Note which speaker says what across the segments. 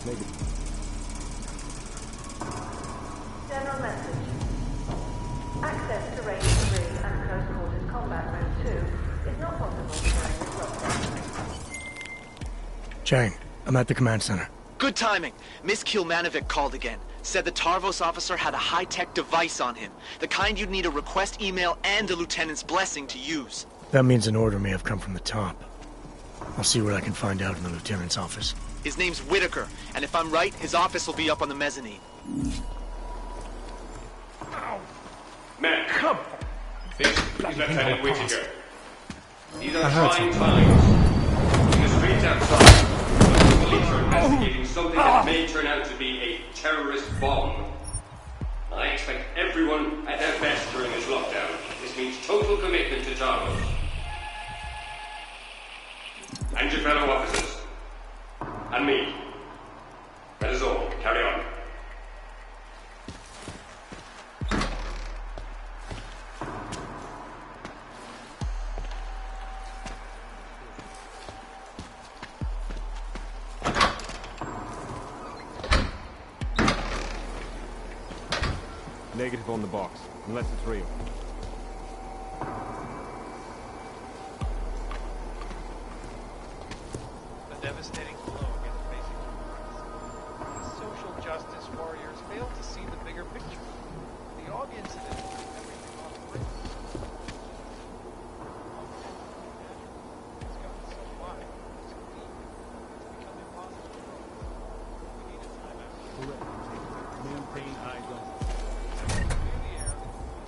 Speaker 1: General message. Access to Range 3 and Close Quarters Combat Mode 2 is not possible during this lockdown.
Speaker 2: Jane, I'm at the command center.
Speaker 3: Good timing. Miss Kilmanovic called again. Said the Tarvos officer had a high-tech device on him. The kind you'd need a request email and a lieutenant's blessing to use.
Speaker 2: That means an order may have come from the top. I'll see what I can find out in the lieutenant's office.
Speaker 3: His name's Whitaker, and if I'm right, his office will be up on the mezzanine.
Speaker 4: Men, come! This is Lieutenant Whitaker. These are trying times. In the streets outside, the police are investigating something that may turn out to be a terrorist bomb. I expect everyone at their best during this lockdown. This means total commitment to Tarvos. And your fellow officers. And me. That is all. Carry on.
Speaker 5: Negative on the box, unless it's real.
Speaker 6: A devastating blow against basic human rights. These social justice warriors fail to see the bigger picture. The audience in it is everything off the rails. It's gotten so wide, so deep, it's become impossible to grow. We need a timeout.
Speaker 5: Correct. Maintain eyes on.
Speaker 6: Clear the air,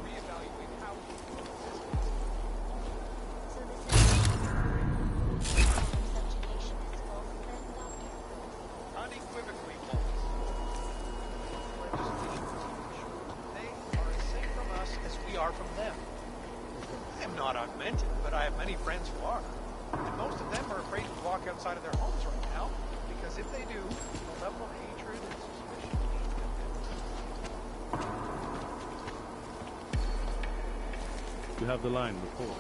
Speaker 6: reevaluate how we grow existence.
Speaker 7: So this is subjugation is false then, Doctor?
Speaker 6: Unequivocally false. Legislation seems to show they are as safe from us as we are from them. I am not augmented, but I have many friends who are. And most of them are afraid to walk outside of their homes right now, because if they do, the level of hatred and suspicion.
Speaker 5: You have the line, report.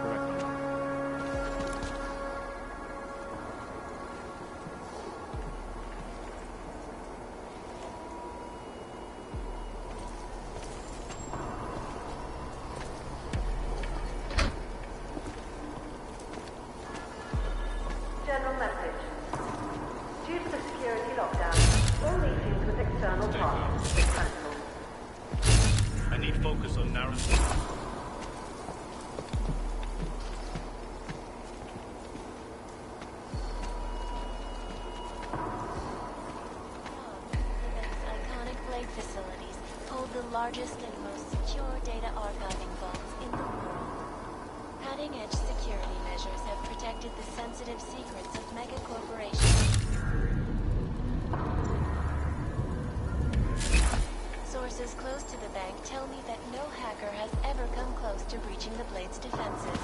Speaker 5: Correct.
Speaker 1: General message. Due to the security lockdown, all meetings with external partners are cancelled.
Speaker 5: I need focus on narrative.
Speaker 7: The bank's iconic blade facilities hold the largest and most secure data archiving vaults in the world. Cutting-edge security measures have protected the sensitive secrets of mega corporations. Sources close to the bank tell me that no hacker has ever come close to breaching the Blade's defenses,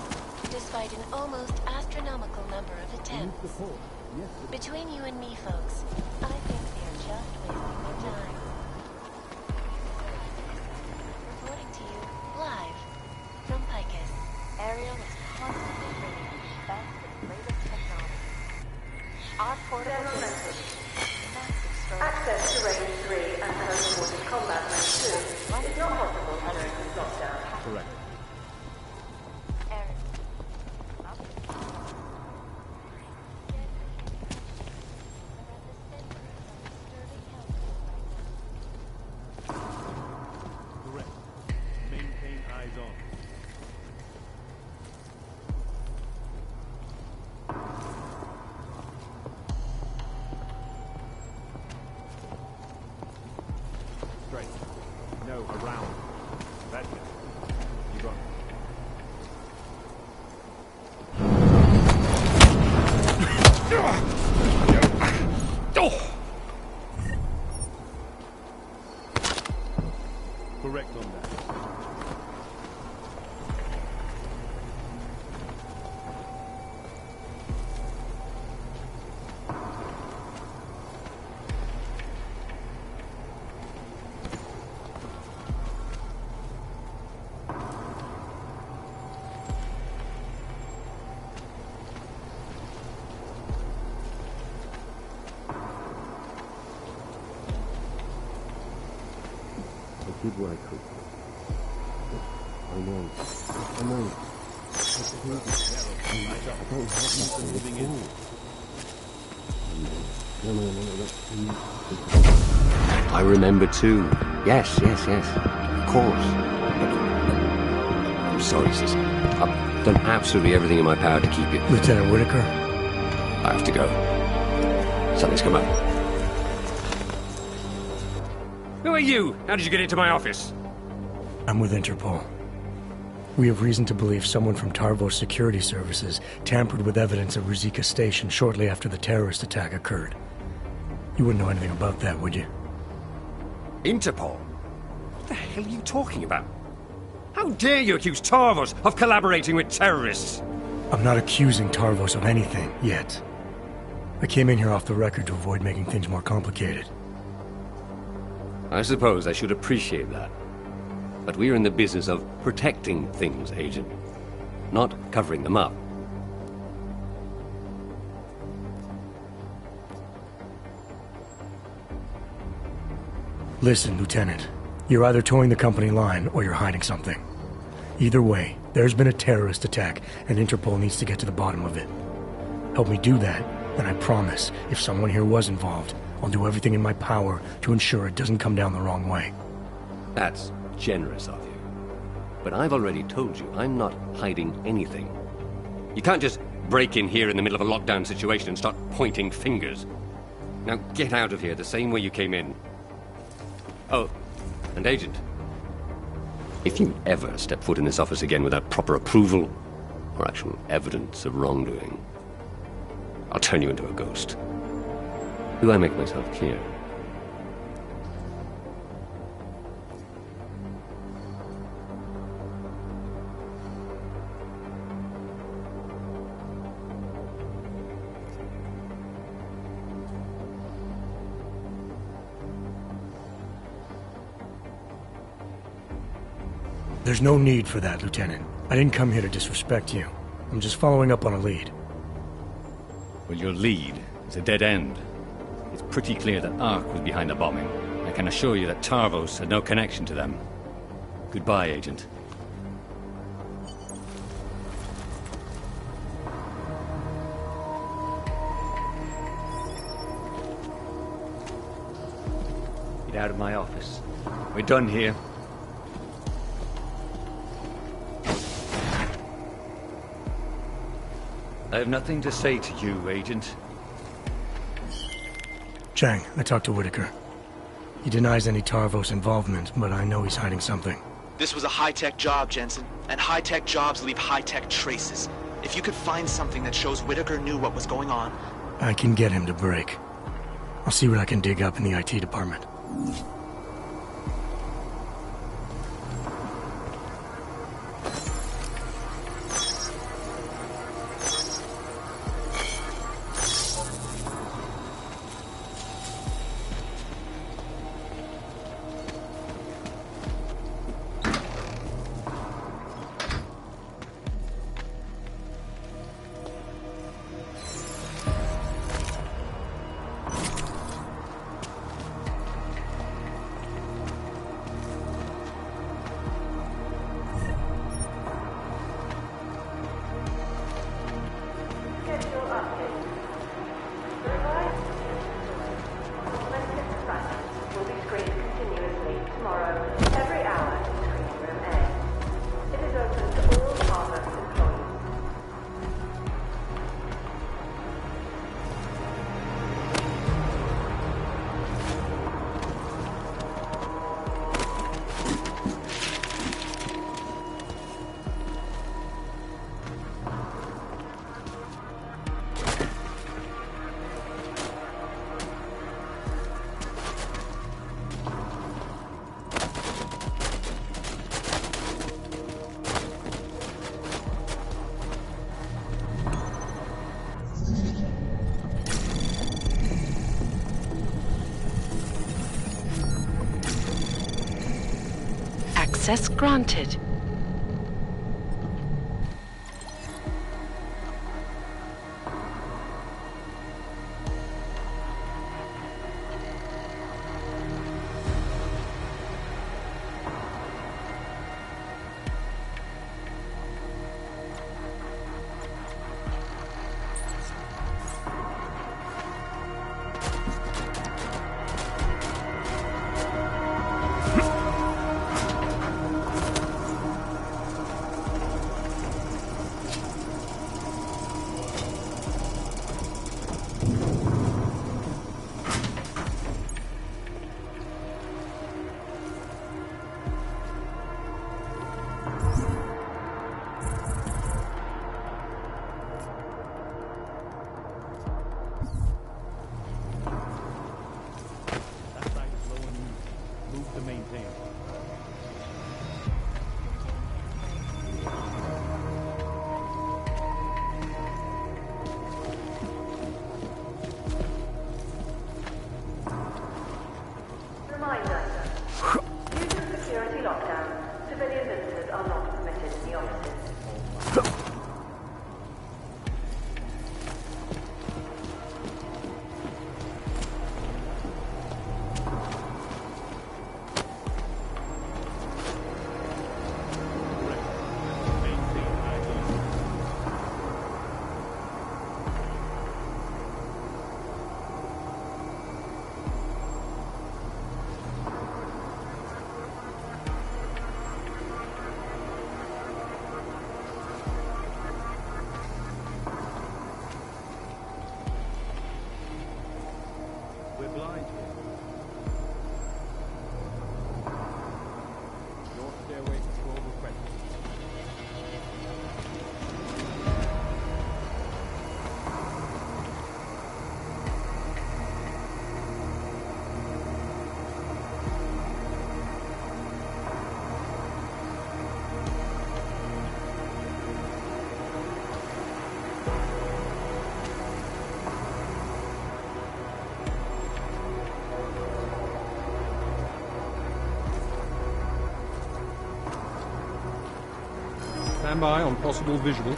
Speaker 7: despite an almost astronomical number of attempts. Between you and me, folks, I think they're just wasting their time. Reporting to you, live, from Picus. Ariel is constantly bringing you the best and latest technology. Our portable
Speaker 1: General
Speaker 7: system,
Speaker 1: message.
Speaker 7: massive storage.
Speaker 1: Access to Range 3 and Close Quarters Combat Mode 2 is not possible during this lockdown.
Speaker 5: Correct.
Speaker 7: Ariel.
Speaker 5: Correct. Maintain eyes on. Straight. No, around. That's it. You got it. Correct on that.
Speaker 8: did what I could. I know. I know. I don't have nothing living in. No. I remember too. Yes. Of course. I'm sorry, sis. I've done absolutely everything in my power to keep you.
Speaker 2: Lieutenant Whitaker?
Speaker 8: I have to go. Something's come up.
Speaker 5: Who are you? How did you get into my office?
Speaker 2: I'm with Interpol. We have reason to believe someone from Tarvos Security Services tampered with evidence at Ruzicka Station shortly after the terrorist attack occurred. You wouldn't know anything about that, would you?
Speaker 5: Interpol? What the hell are you talking about? How dare you accuse Tarvos of collaborating with terrorists?
Speaker 2: I'm not accusing Tarvos of anything, yet. I came in here off the record to avoid making things more complicated.
Speaker 8: I suppose I should appreciate that. But we're in the business of protecting things, Agent. Not covering them up.
Speaker 2: Listen, Lieutenant. You're either towing the company line or you're hiding something. Either way, there's been a terrorist attack, and Interpol needs to get to the bottom of it. Help me do that, and I promise, if someone here was involved, I'll do everything in my power to ensure it doesn't come down the wrong way.
Speaker 8: That's generous of you. But I've already told you, I'm not hiding anything. You can't just break in here in the middle of a lockdown situation and start pointing fingers. Now get out of here the same way you came in. Oh, and Agent, if you ever step foot in this office again without proper approval or actual evidence of wrongdoing, I'll turn you into a ghost. Do I make myself clear?
Speaker 2: There's no need for that, Lieutenant. I didn't come here to disrespect you. I'm just following up on a lead.
Speaker 9: Well, your lead is a dead end. It's pretty clear that ARC was behind the bombing. I can assure you that Tarvos had no connection to them. Goodbye, Agent. Get out of my office. We're done here. I have nothing to say to you, Agent.
Speaker 2: Chang, I talked to Whitaker. He denies any Tarvos involvement, but I know he's hiding something.
Speaker 3: This was a high-tech job, Jensen, and high-tech jobs leave high-tech traces. If you could find something that shows Whitaker knew what was going on...
Speaker 2: I can get him to break. I'll see what I can dig up in the IT department.
Speaker 1: Schedule update. The revised augmented dispatch will be screened continuously tomorrow, every hour in screening room A. It is open to all Tarvos employees.
Speaker 10: Access granted.
Speaker 11: Stand by on possible visual.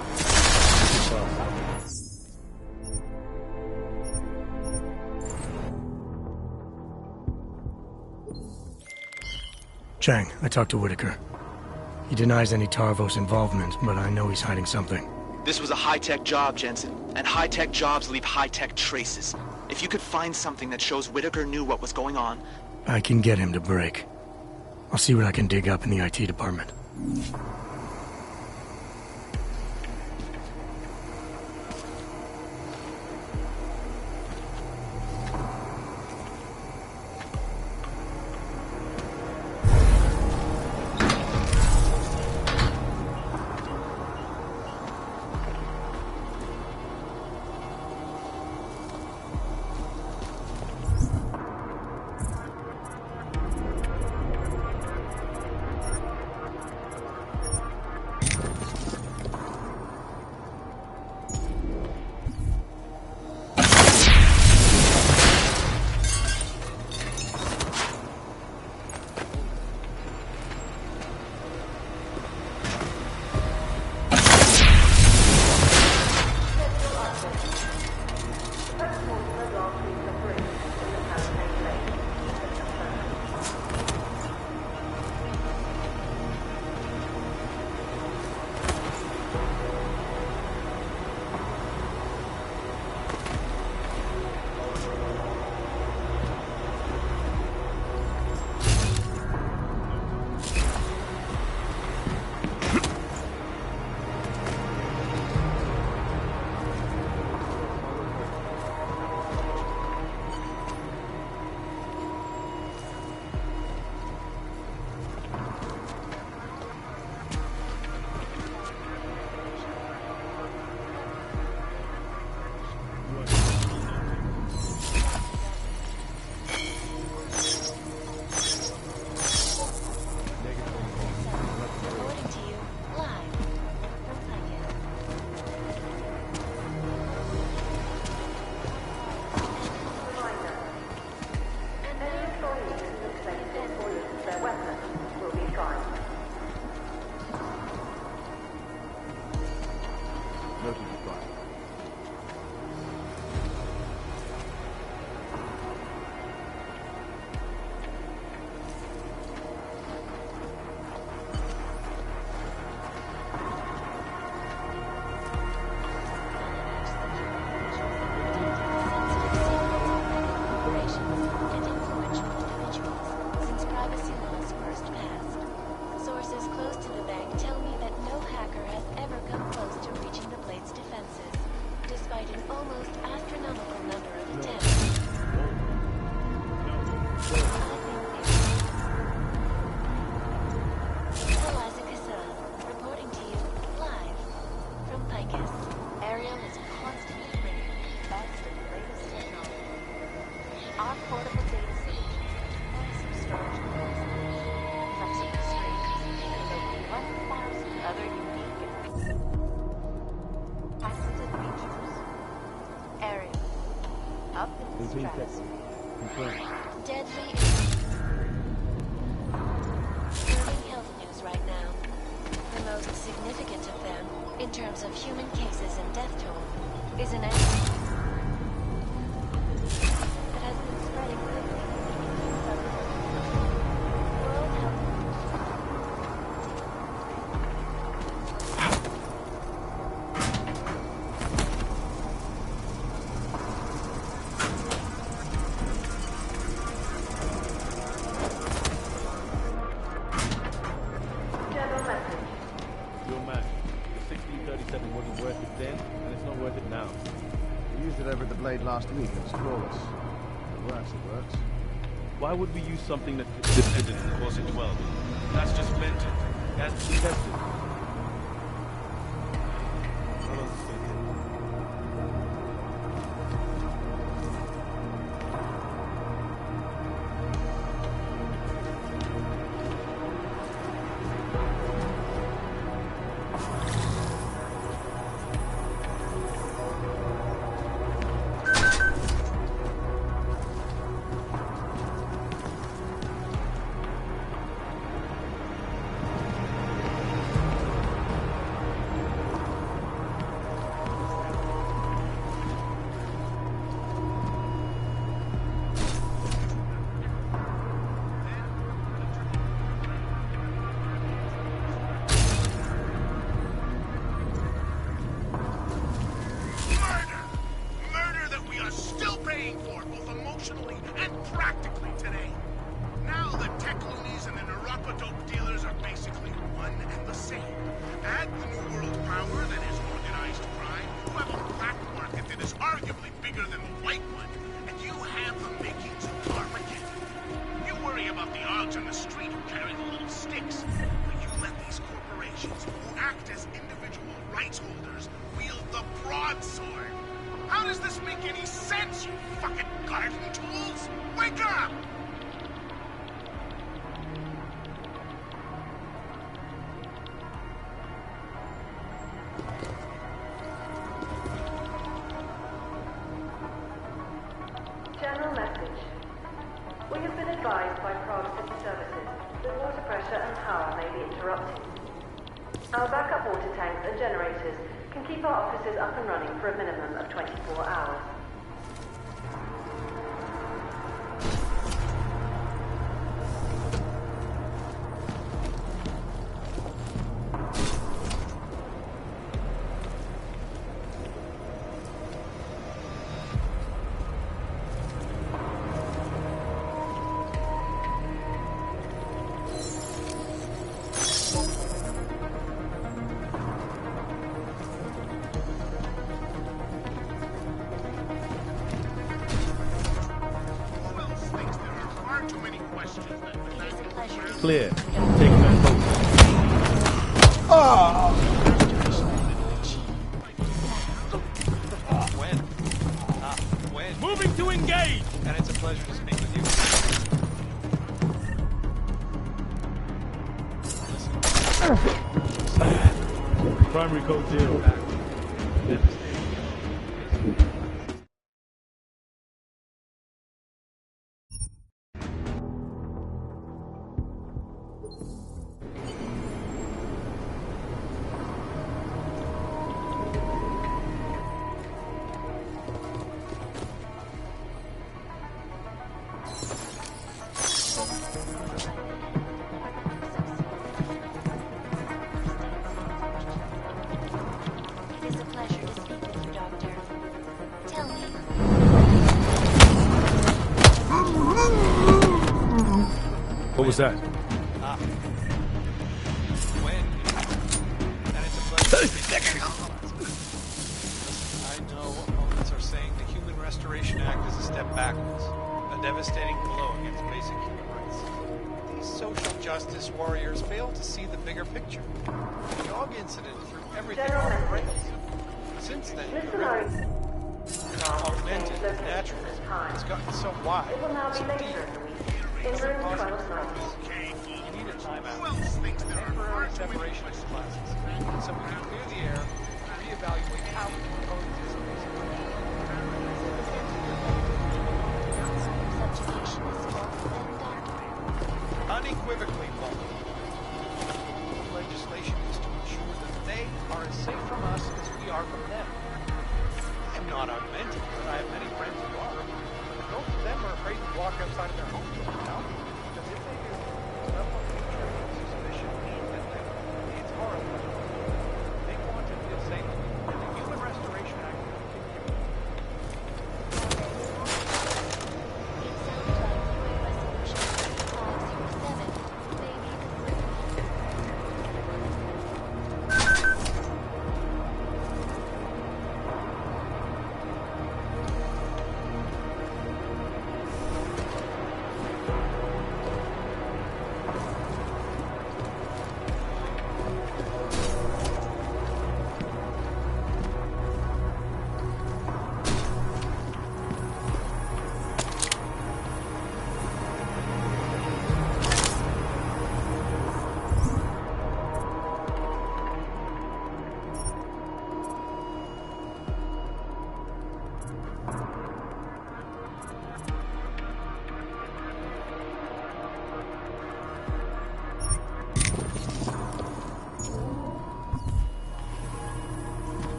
Speaker 2: Chang, I talked to Whitaker. He denies any Tarvos involvement, but I know he's hiding something.
Speaker 3: This was a high-tech job, Jensen, and high-tech jobs leave high-tech traces. If you could find something that shows Whitaker knew what was going on...
Speaker 2: I can get him to break. I'll see what I can dig up in the IT department.
Speaker 7: Deadly. Burning health news right now. The most significant of them, in terms of human cases and death toll, is an outbreak that has been spreading quickly. World Health
Speaker 1: General message.
Speaker 12: Your man. The 1637 wasn't worth it then, and it's not worth it now.
Speaker 13: We used it over at the Blade last week, and it's flawless. If it works, it works.
Speaker 12: Why would we use something that dependent and cause it 12? That's just mental. It has to be tested. Hold on a second.
Speaker 11: broadsword. How does this make any sense, you fucking garden tools? Wake up!
Speaker 1: General message. We have been advised by Prague City Services that water pressure and power may be interrupted. Our backup water tanks and generators can keep our offices up and running for a minimum of 24 hours.
Speaker 12: Clear. Taking them both.
Speaker 6: Oh! When?
Speaker 12: Moving to engage!
Speaker 6: And it's a pleasure to speak with you.
Speaker 12: Primary code 0.
Speaker 7: It is a pleasure to speak with you, Doctor. Tell me.
Speaker 12: What was that?
Speaker 6: When? And it's a pleasure to speak with you. I know opponents are saying the Human Restoration Act is a step backwards, a devastating blow against basic human rights. These social justice warriors fail to see the bigger picture. The dog incident threw everything off the rails. Since then, the record augmented as natural. It's gotten so wide,
Speaker 1: It will now be
Speaker 6: so
Speaker 1: later
Speaker 6: deep.
Speaker 1: in the week, in room 1290.
Speaker 6: You need a timeout. Temporary separation of classes, so we can clear the air, reevaluate how we can coexist peacefully.
Speaker 7: Subjugation is lawful then, Doctor?
Speaker 6: Unequivocally lawful. The legislation is to ensure that they are as safe from us as we are from them. I am not augmented, but I have many friends who are. Most of them are afraid to walk outside of their homes right now, because if they do, someone will turn suspicion aimed at them. It's horrifying. They want to feel safe, and the Human Restoration Act will continue.
Speaker 7: It sounds like UN Resolution 507 may be complete.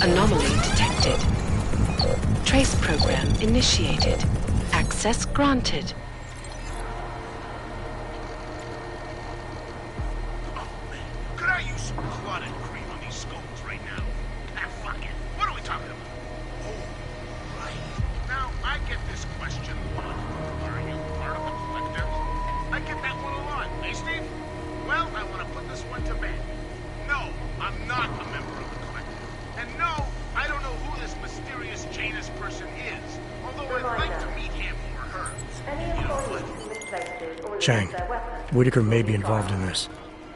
Speaker 10: Anomaly detected. Trace program initiated. Access granted.
Speaker 11: Could I use some clotted cream on these skulls right now? Ah, fuck it. What are we talking about? Oh, right. Now, I get this question a lot. Are you part of the collectors? I get that one a lot. Hey, Steve? Well, I want to put this one to bed. No, I'm not a member of the collective. And no, I don't know who this mysterious Janus person is. Although I'd like to meet him or her.
Speaker 1: Any employees who misplaces or
Speaker 2: Chang,
Speaker 1: lose their weapons.
Speaker 2: Whitaker may be involved in this.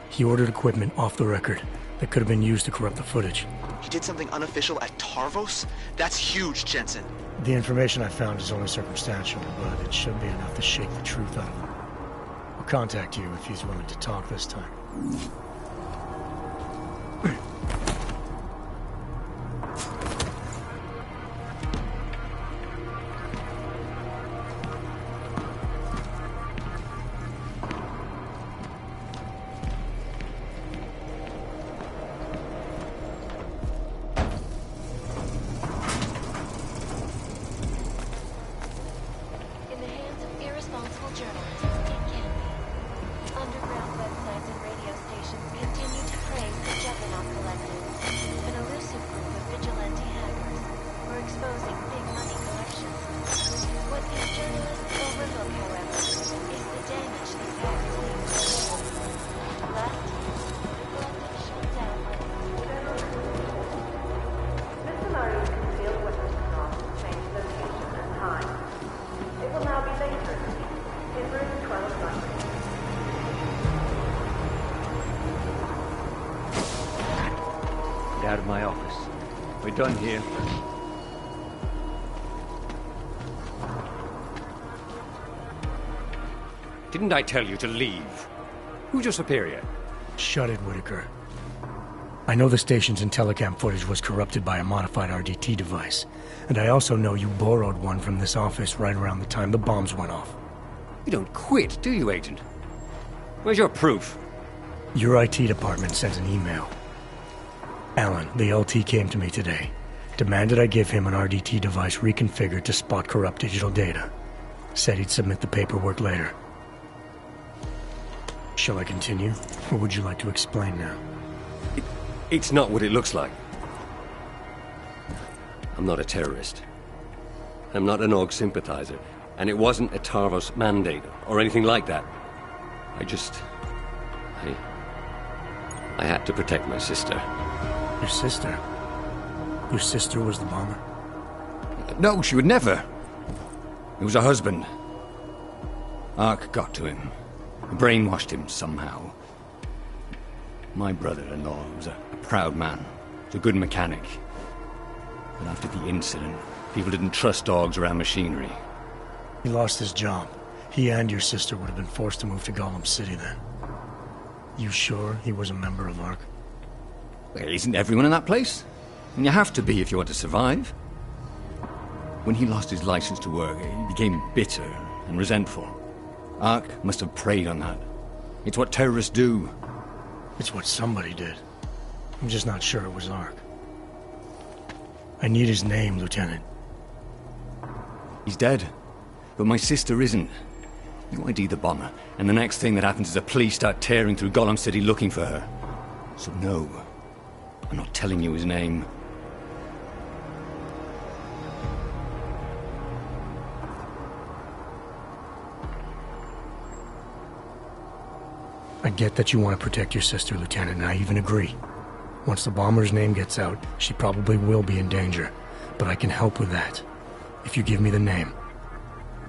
Speaker 2: He ordered equipment off the record that could have been used to corrupt the footage.
Speaker 3: He did something unofficial at Tarvos? That's huge, Jensen.
Speaker 2: The information I found is only circumstantial, but it should be enough to shake the truth out of him. I'll contact you if he's willing to talk this time.
Speaker 7: In the hands of irresponsible journalists, it can be. Underground websites and radio stations continue to praise the Juggernaut Collective, an elusive group of vigilante hackers who are exposing big money collections. What these journalists overlook, however, is the damage these hackers leave behind. Last year, the collective shut down
Speaker 1: Mr. Murray's concealed weapons craft changed location and time. It will now be later in room 12 London.
Speaker 9: Get out of my office. We're done here.
Speaker 5: Didn't I tell you to leave? Who's your superior?
Speaker 2: Shut it, Whitaker. I know the station's Intellicam footage was corrupted by a modified RDT device, and I also know you borrowed one from this office right around the time the bombs went off.
Speaker 5: You don't quit, do you, Agent? Where's your proof?
Speaker 2: Your IT department sent an email. Alan, the LT, came to me today. Demanded I give him an RDT device reconfigured to spot corrupt digital data. Said he'd submit the paperwork later. Shall I continue, or would you like to explain now?
Speaker 5: It's not what it looks like. I'm not a terrorist. I'm not an AUG sympathizer, and it wasn't a Tarvos mandate or anything like that. I had to protect my sister.
Speaker 2: Your sister? Your sister was the bomber?
Speaker 5: No, she would never. It was her husband. Ark got to him. Brainwashed him somehow. My brother-in-law was a proud man. Was a good mechanic. But after the incident, people didn't trust dogs around machinery.
Speaker 2: He lost his job. He and your sister would have been forced to move to Gollum City then. You sure he was a member of ARC?
Speaker 5: Well, isn't everyone in that place? And you have to be if you want to survive. When he lost his license to work, he became bitter and resentful. ARC must have preyed on that. It's what terrorists do.
Speaker 2: It's what somebody did. I'm just not sure it was ARC. I need his name, Lieutenant.
Speaker 5: He's dead. But my sister isn't. You ID the bomber, and the next thing that happens is the police start tearing through Gollum City looking for her. So no, I'm not telling you his name.
Speaker 2: I get that you want to protect your sister, Lieutenant, and I even agree. Once the bomber's name gets out, she probably will be in danger. But I can help with that, if you give me the name.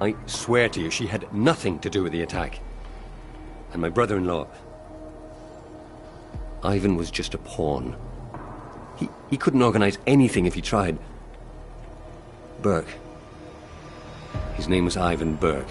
Speaker 5: I swear to you, she had nothing to do with the attack. And my brother-in-law... Ivan was just a pawn. He couldn't organize anything if he tried. Burke. His name was Ivan Burke.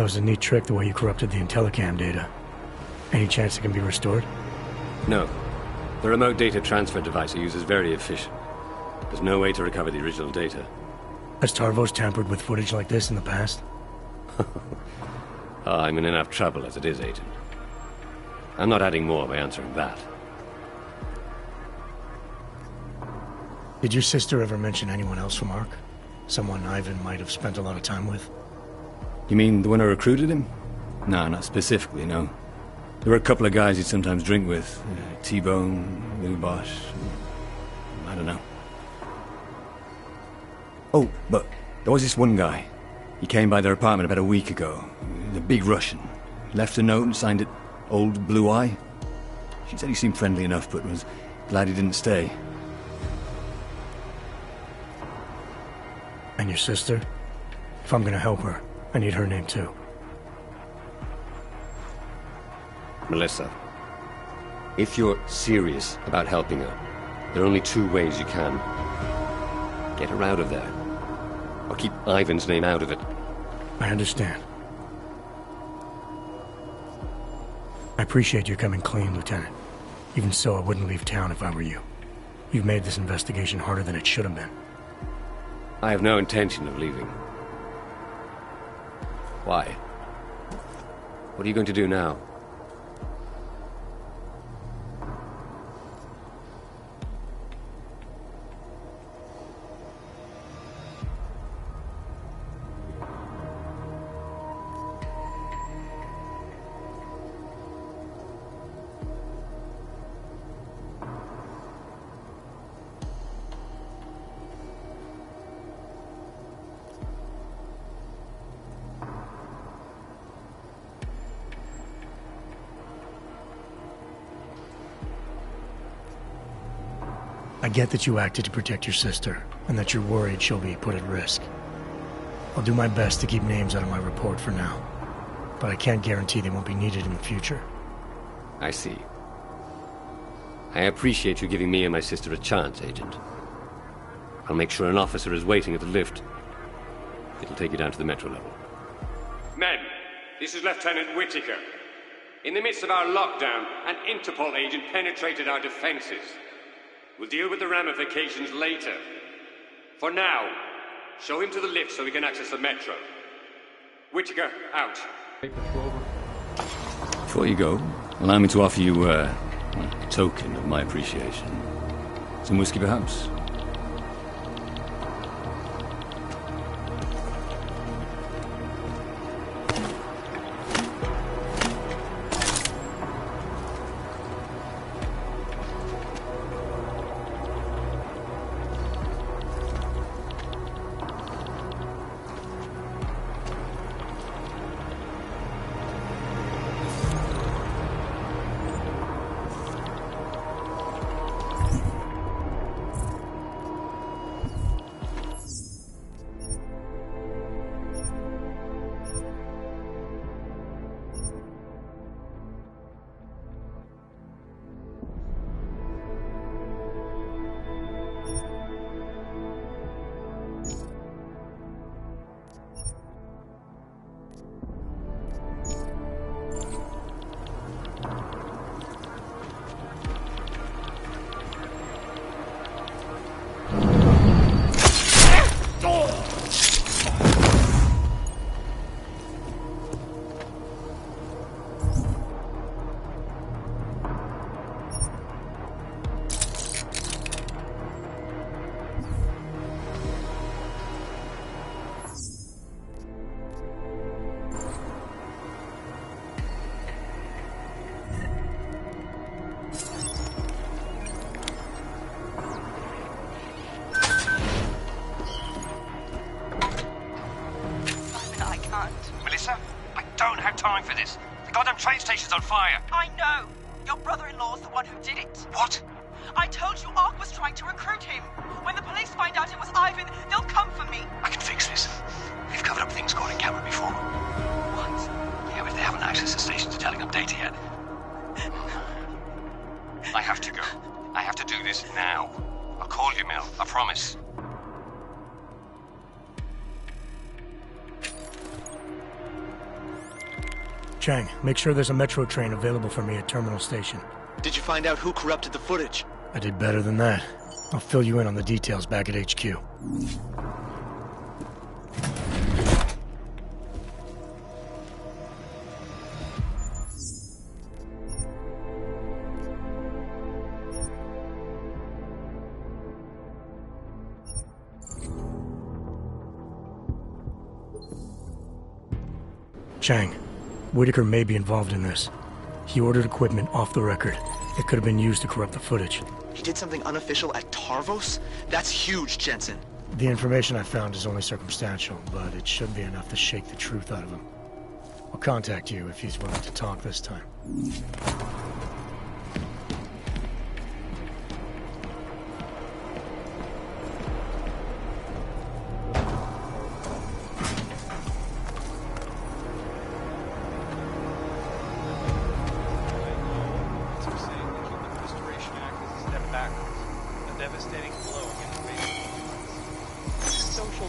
Speaker 2: That was a neat trick, the way you corrupted the Intellicam data. Any chance it can be restored?
Speaker 8: No. The remote data transfer device I use is very efficient. There's no way to recover the original data.
Speaker 2: Has Tarvos tampered with footage like this in the past?
Speaker 8: I'm in enough trouble as it is, Agent. I'm not adding more by answering that.
Speaker 2: Did your sister ever mention anyone else from ARC? Someone Ivan might have spent a lot of time with?
Speaker 9: You mean the one who recruited him? No, not specifically, no. There were a couple of guys he'd sometimes drink with. T-Bone, Willy Bosch. I don't know. Oh, but there was this one guy. He came by their apartment about a week ago. The big Russian. He left a note and signed it Old Blue Eye. She said he seemed friendly enough, but was glad he didn't stay.
Speaker 2: And your sister? If I'm gonna help her, I need her name too.
Speaker 8: Melissa. If you're serious about helping her, there are only two ways you can. Get her out of there. Or keep Ivan's name out of it.
Speaker 2: I understand. I appreciate you coming clean, Lieutenant. Even so, I wouldn't leave town if I were you. You've made this investigation harder than it should have been.
Speaker 8: I have no intention of leaving. Why? What are you going to do now?
Speaker 2: I get that you acted to protect your sister, and that you're worried she'll be put at risk. I'll do my best to keep names out of my report for now, but I can't guarantee they won't be needed in the future.
Speaker 8: I see. I appreciate you giving me and my sister a chance, Agent. I'll make sure an officer is waiting at the lift. It'll take you down to the metro level.
Speaker 4: Men, this is Lieutenant Whitaker. In the midst of our lockdown, an Interpol agent penetrated our defenses. We'll deal with the ramifications later. For now, show him to the lift so we can access the metro. Whitaker, out.
Speaker 9: Before you go, allow me to offer you a token of my appreciation. Some whiskey, perhaps?
Speaker 14: time for this. The goddamn train station's on fire.
Speaker 15: I know. Your brother-in-law's the one who did it.
Speaker 14: What?
Speaker 15: I told you Ark was trying to recruit him. When the police find out it was Ivan, they'll come for me.
Speaker 14: I can fix this. We've covered up things caught in camera before.
Speaker 15: What?
Speaker 14: Yeah, but they haven't accessed the station to telling up data yet. I have to go. I have to do this now. I'll call you, Mel. I promise.
Speaker 2: Chang, make sure there's a metro train available for me at Terminal Station.
Speaker 3: Did you find out who corrupted the footage?
Speaker 2: I did better than that. I'll fill you in on the details back at HQ. Chang, Whitaker may be involved in this. He ordered equipment off the record. It could have been used to corrupt the footage.
Speaker 3: He did something unofficial at Tarvos? That's huge, Jensen.
Speaker 2: The information I found is only circumstantial, but it should be enough to shake the truth out of him. I'll contact you if he's willing to talk this time.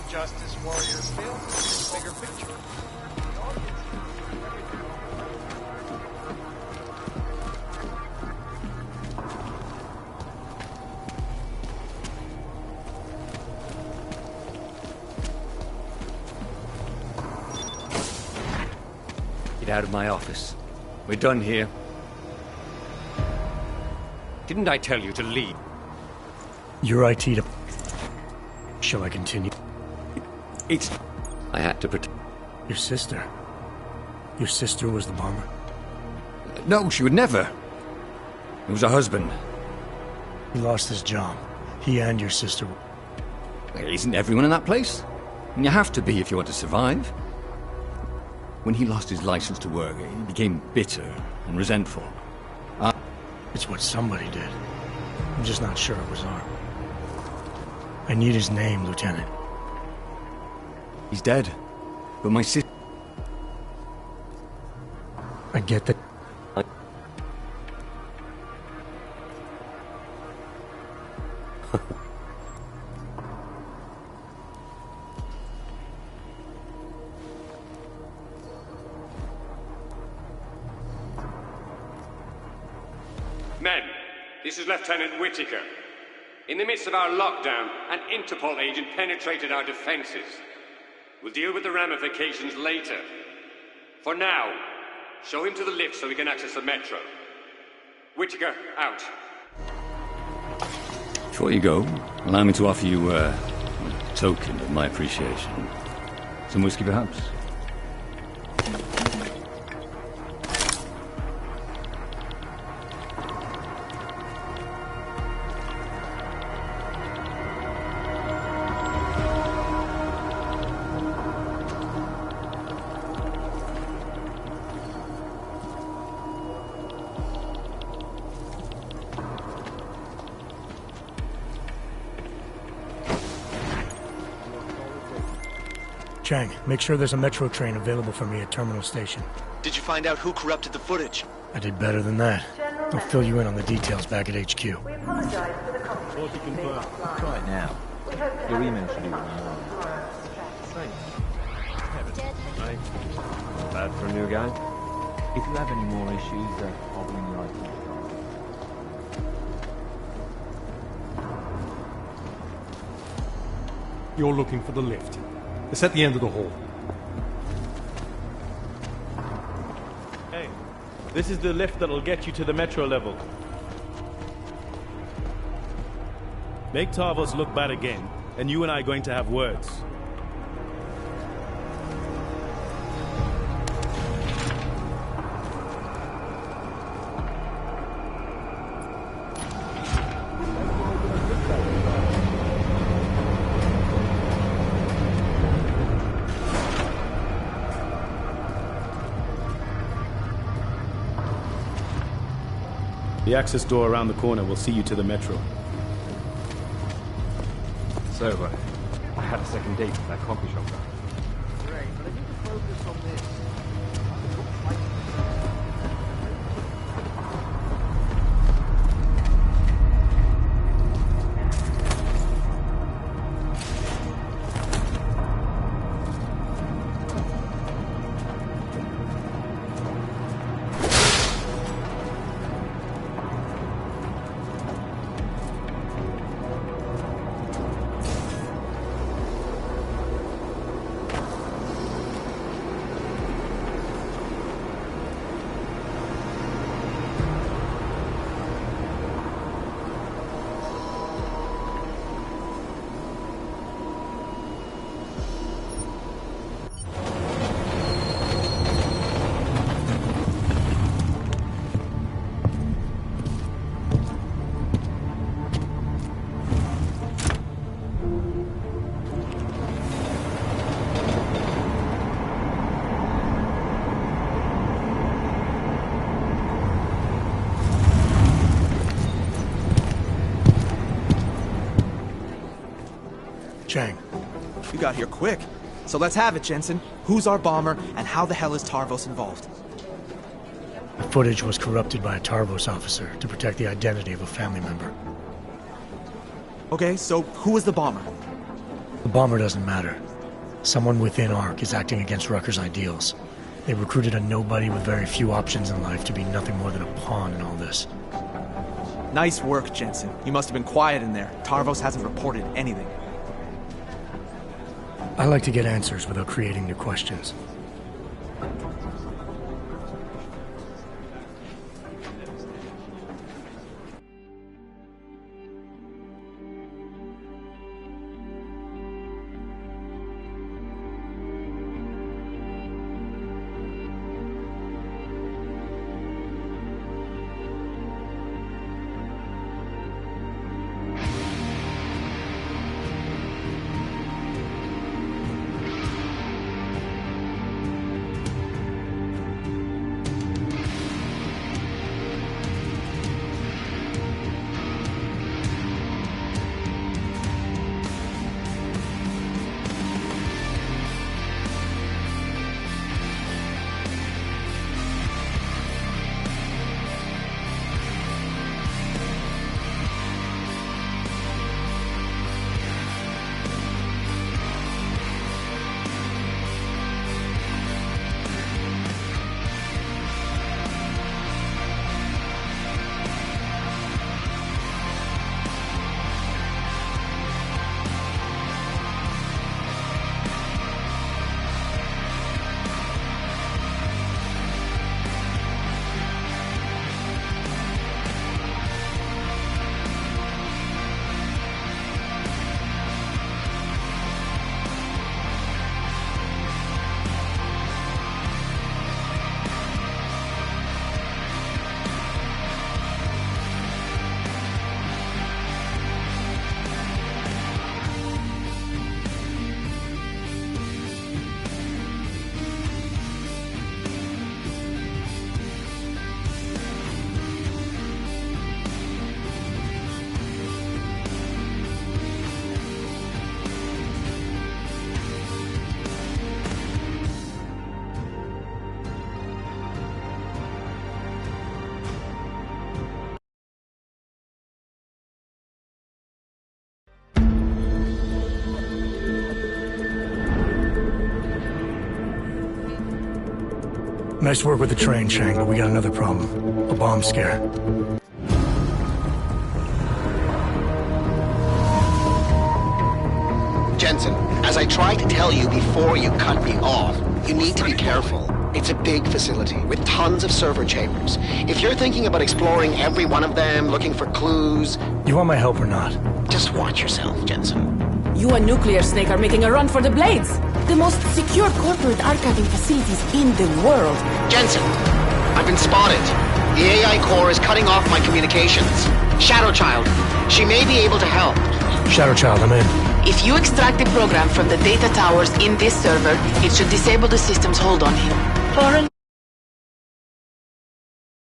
Speaker 6: Justice warriors fail to see the bigger picture.
Speaker 5: Get out of my office. We're done here.
Speaker 8: Didn't I tell you to leave?
Speaker 2: Your IT to... Shall I continue?
Speaker 8: I had to protect...
Speaker 2: Your sister? Your sister was the bomber?
Speaker 9: No, she would never. It was her husband.
Speaker 2: He lost his job. He and your sister...
Speaker 9: Isn't everyone in that place? And you have to be if you want to survive. When he lost his license to work, he became bitter and resentful.
Speaker 2: It's what somebody did. I'm just not sure it was Ark. I need his name, Lieutenant.
Speaker 9: He's dead. But my sister...
Speaker 2: I get that...
Speaker 14: Men, this is Lieutenant Whitaker. In the midst of our lockdown, an Interpol agent penetrated our defenses. We'll deal with the ramifications later. For now, show him to the lift so we can access the metro. Whitaker, out.
Speaker 9: Before you go, allow me to offer you a token of my appreciation. Some whiskey, perhaps?
Speaker 2: Chang, make sure there's a metro train available for me at Terminal Station.
Speaker 3: Did you find out who corrupted the footage?
Speaker 2: I did better than that. I'll fill you in on the details back at HQ.
Speaker 1: We apologize for the complications being offline.
Speaker 13: Try it now.
Speaker 1: We hope to
Speaker 13: Your
Speaker 1: have
Speaker 13: email
Speaker 1: you
Speaker 13: should be
Speaker 1: tomorrow.
Speaker 13: Right.
Speaker 12: Bad for a new guy.
Speaker 13: If you have any more issues, I'll bring you right back.
Speaker 16: You're looking for the lift. It's at the end of the hall.
Speaker 12: Hey, this is the lift that'll get you to the metro level. Make Tarvos look bad again, and you and I are going to have words. The access door around the corner will see you to the metro.
Speaker 17: So, I had a second date with that coffee shop guy.
Speaker 13: Great, but I need to focus on this.
Speaker 2: Chang.
Speaker 18: You got here quick. So let's have it, Jensen. Who's our bomber, and how the hell is Tarvos involved?
Speaker 2: The footage was corrupted by a Tarvos officer to protect the identity of a family member.
Speaker 18: Okay, so who is the bomber?
Speaker 2: The bomber doesn't matter. Someone within ARC is acting against Rucker's ideals. They recruited a nobody with very few options in life to be nothing more than a pawn in all this.
Speaker 18: Nice work, Jensen. You must have been quiet in there. Tarvos hasn't reported anything.
Speaker 2: I like to get answers without creating new questions. Nice work with the train, Chang, but we got another problem. A bomb scare.
Speaker 19: Jensen, as I tried to tell you before you cut me off, you need to be careful. It's a big facility with tons of server chambers. If you're thinking about exploring every one of them, looking for clues...
Speaker 2: You want my help or not?
Speaker 19: Just watch yourself, Jensen.
Speaker 20: You and Nuclear Snake are making a run for the Blades! The most secure corporate archiving facilities in the world.
Speaker 19: Jensen, I've been spotted. The AI core is cutting off my communications. Shadowchild, she may be able to help.
Speaker 2: Shadowchild, I'm in.
Speaker 10: If you extract the program from the data towers in this server, it should disable the system's hold on him. Foreign